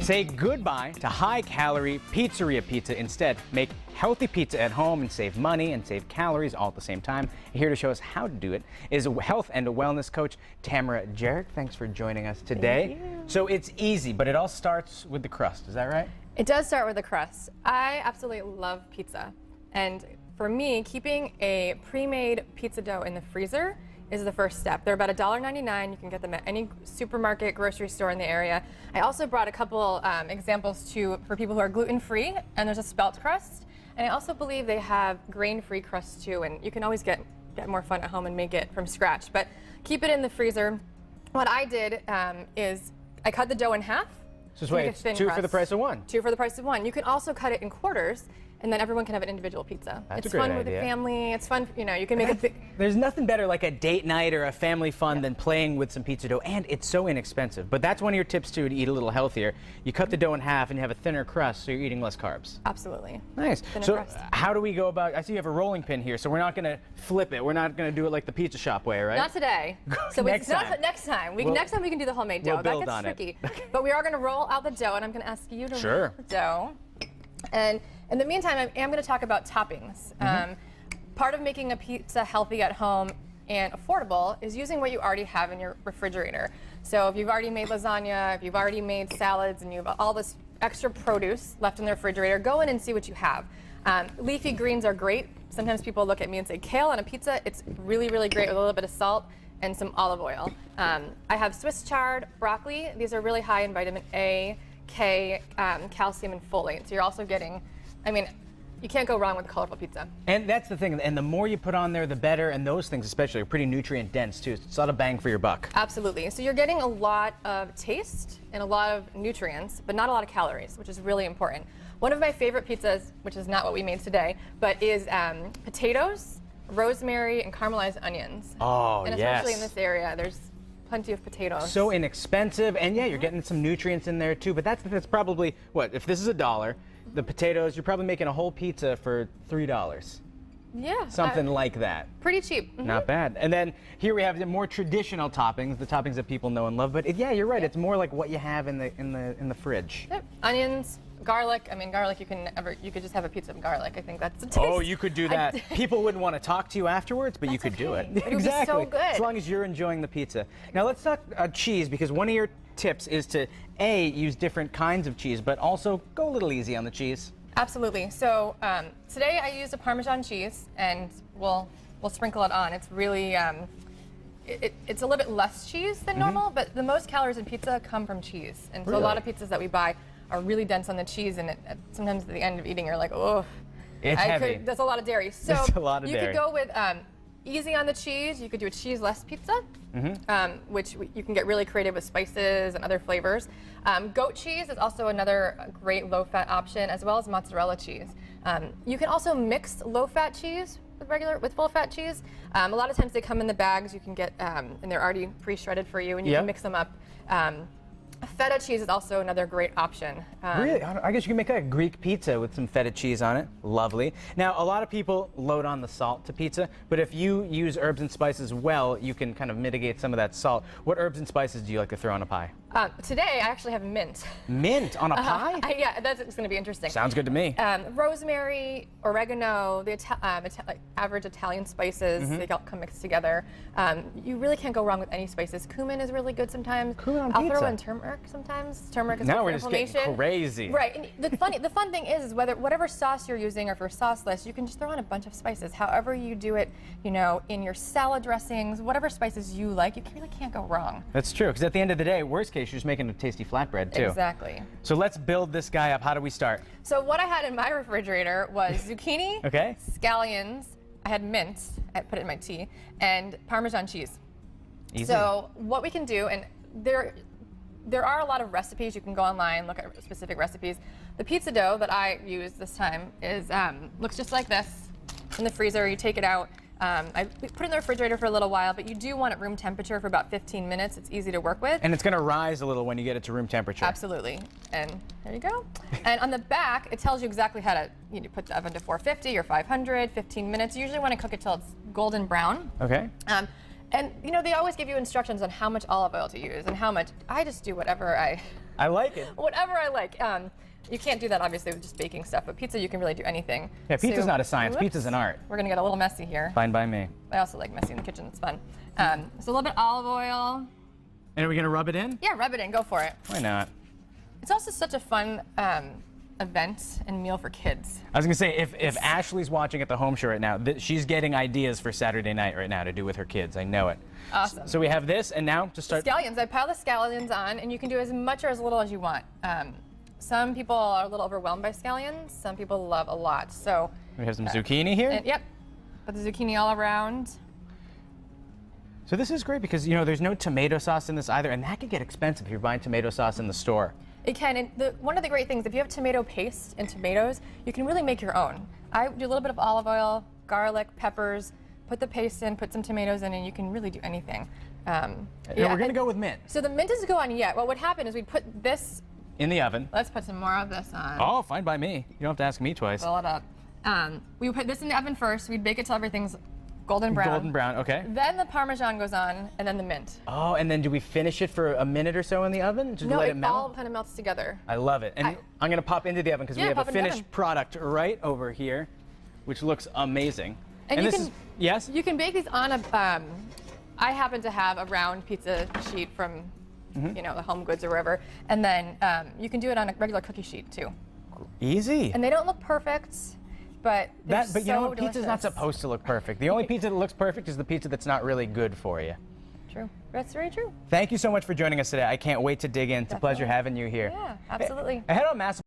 Say goodbye to high-calorie pizzeria pizza. Instead, make healthy pizza at home and save money and save calories all at the same time. Here to show us how to do it is health and wellness coach Tamara Jarrett. Thanks for joining us today. Thank you. So it's easy, but it all starts with the crust. Is that right? It does start with the crust. I absolutely love pizza. And for me, keeping a pre-made pizza dough in the freezer is the first step. They're about $1.99. You can get them at any supermarket, grocery store in the area. I also brought a couple examples for people who are gluten-free, and there's a spelt crust. And I also believe they have grain-free crust too, and you can always get more fun at home and make it from scratch. But keep it in the freezer. What I did is I cut the dough in half. So wait, two for the price of one. Two for the price of one. You can also cut it in quarters, and then everyone can have an individual pizza. That's it's a great fun with the idea. family. It's fun, you know, you can make it big. There's nothing better like a date night or a family fun than playing with some pizza dough, and it's so inexpensive. But that's one of your tips too, to eat a little healthier. You cut the dough in half and you have a thinner crust, so you're eating less carbs. Absolutely. Nice. Thinner So crust. how do we go about, I see you have a rolling pin here, so we're not going to flip it. We're not going to do it like the pizza shop way, right? Not today. So Next time. next time. Next time we can do the homemade we'll dough. build That on gets it. tricky. But we are going to roll out the dough, and I'm going to ask you to Sure. roll the dough. And in the meantime, I am going to talk about toppings. Part of making a pizza healthy at home and affordable is using what you already have in your refrigerator. So if you've already made lasagna, if you've already made salads, and you have all this extra produce left in the refrigerator, go in and see what you have. Leafy greens are great. Sometimes people look at me and say, kale on a pizza, it's really, really great with a little bit of salt and some olive oil. I have Swiss chard, broccoli. These are really high in vitamin A, K, calcium, and folate. So you're also getting, I mean, you can't go wrong with a colorful pizza. And that's the thing, and the more you put on there, the better, and those things especially are pretty nutrient dense too. It's a lot of bang for your buck. Absolutely. So you're getting a lot of taste and a lot of nutrients, but not a lot of calories, which is really important. One of my favorite pizzas, which is not what we made today, but is potatoes, rosemary, and caramelized onions. Oh, and especially in this area, there's plenty of potatoes. So inexpensive, and yeah, you're getting some nutrients in there too, but that's probably, what, if this is $1, the potatoes, you're probably making a whole pizza for $3. Yeah. Something like that. Pretty cheap. Not bad. And then here we have the more traditional toppings, the toppings that people know and love, but yeah, you're right, it's more like what you have in the fridge. Yep. Onions, garlic. I mean, garlic, you could just have a pizza of garlic. I think that's the taste. Oh, you could do that. People wouldn't want to talk to you afterwards, but you could do it. It would be Exactly. so good. As long as you're enjoying the pizza. Now let's talk cheese, because one of your tips is to use different kinds of cheese, but also go a little easy on the cheese. Absolutely. So today I used a Parmesan cheese, and we'll sprinkle it on. It's really it's a little bit less cheese than normal, but the most calories in pizza come from cheese, and so a lot of pizzas that we buy are really dense on the cheese, and sometimes at the end of eating you're like, oh, It's heavy. that's a lot of dairy. So That's a lot of you dairy. could go with easy on the cheese. You could do a cheese-less pizza, which you can get really creative with spices and other flavors. Goat cheese is also another great low-fat option, as well as mozzarella cheese. You can also mix low-fat cheese with full-fat cheese. A lot of times they come in the bags you can get, and they're already pre-shredded for you, and you can mix them up. Feta cheese is also another great option. Really? I guess you can make a Greek pizza with some feta cheese on it. Lovely. Now, a lot of people load on the salt to pizza, but if you use herbs and spices well, you can kind of mitigate some of that salt. What herbs and spices do you like to throw on a pie? Today, I actually have mint. Mint on a pie? Yeah, that's going to be interesting. Sounds good to me. Rosemary, oregano, the like average Italian spices, they all come mixed together. You really can't go wrong with any spices. Cumin is really good sometimes. Cumin on I'll pizza. throw in turmeric sometimes. Turmeric is Now good we're for just getting inflammation. crazy. Right. And the fun thing is whatever sauce you're using, or for sauceless, you can just throw in a bunch of spices. However you do it, you know, in your salad dressings, whatever spices you like, you really can't go wrong. That's true, because at the end of the day, worst case, you're just making a tasty flatbread too. Exactly. So let's build this guy up. How do we start? So what I had in my refrigerator was zucchini, scallions, I had mint, I put it in my tea, and Parmesan cheese. Easy. So what we can do, and there are a lot of recipes. You can go online, look at specific recipes. The pizza dough that I used this time is looks just like this in the freezer. You take it out. I put it in the refrigerator for a little while, but you do want it room temperature for about 15 minutes. It's easy to work with. And it's going to rise a little when you get it to room temperature. Absolutely. And there you go. And on the back, it tells you exactly how to put the oven to 450 or 500, 15 minutes. You usually want to cook it till it's golden brown. Okay. And you know, they always give you instructions on how much olive oil to use and how much. I just do whatever I like it. whatever I like. You can't do that obviously with just baking stuff, but pizza you can really do anything. Yeah, pizza's So, not a science. whoops. Pizza's an art. We're gonna get a little messy here. Fine by me. I also like messy in the kitchen. It's fun. So a little bit olive oil. And are we gonna rub it in? Yeah, rub it in. Go for it. Why not? It's also such a fun event and meal for kids. I was gonna say, if Ashley's watching at the home show right now, she's getting ideas for Saturday night right now to do with her kids. I know it. Awesome. So we have this, and now to start. Scallions. I pile the scallions on, and you can do as much or as little as you want. Some people are a little overwhelmed by scallions. Some people love a lot. So We have some zucchini here. and, yep, put the zucchini all around. So this is great because, you know, there's no tomato sauce in this either, and that can get expensive if you're buying tomato sauce in the store. It can. And one of the great things, if you have tomato paste and tomatoes, you can really make your own. I do a little bit of olive oil, garlic, peppers, put the paste in, put some tomatoes in, and you can really do anything. Yeah, we're gonna go with mint. So the mint doesn't go on yet. What would happen is we'd put this. In the oven. Let's put some more of this on. Oh, fine by me. You don't have to ask me twice. Fill it up. We put this in the oven first. We'd bake it till everything's golden brown. Golden brown, okay. Then the Parmesan goes on, and then the mint. Oh, and then do we finish it for a minute or so in the oven? Just No, let it it melt? all kind of melts together. I love it. And I'm gonna pop into the oven because Yeah, we have pop a in the finished oven. product right over here, which looks amazing. And you this can- is, yes? You can bake these on a. I happen to have a round pizza sheet from, you know, the Home Goods or wherever, and then you can do it on a regular cookie sheet too. Easy. And they don't look perfect, but they're But you know so what? Pizza's not delicious. supposed to look perfect. The only pizza that looks perfect is the pizza that's not really good for you. True. That's very true. Thank you so much for joining us today. I can't wait to dig in. It's a pleasure Definitely. having you here. Yeah, absolutely. Ahead on Massive.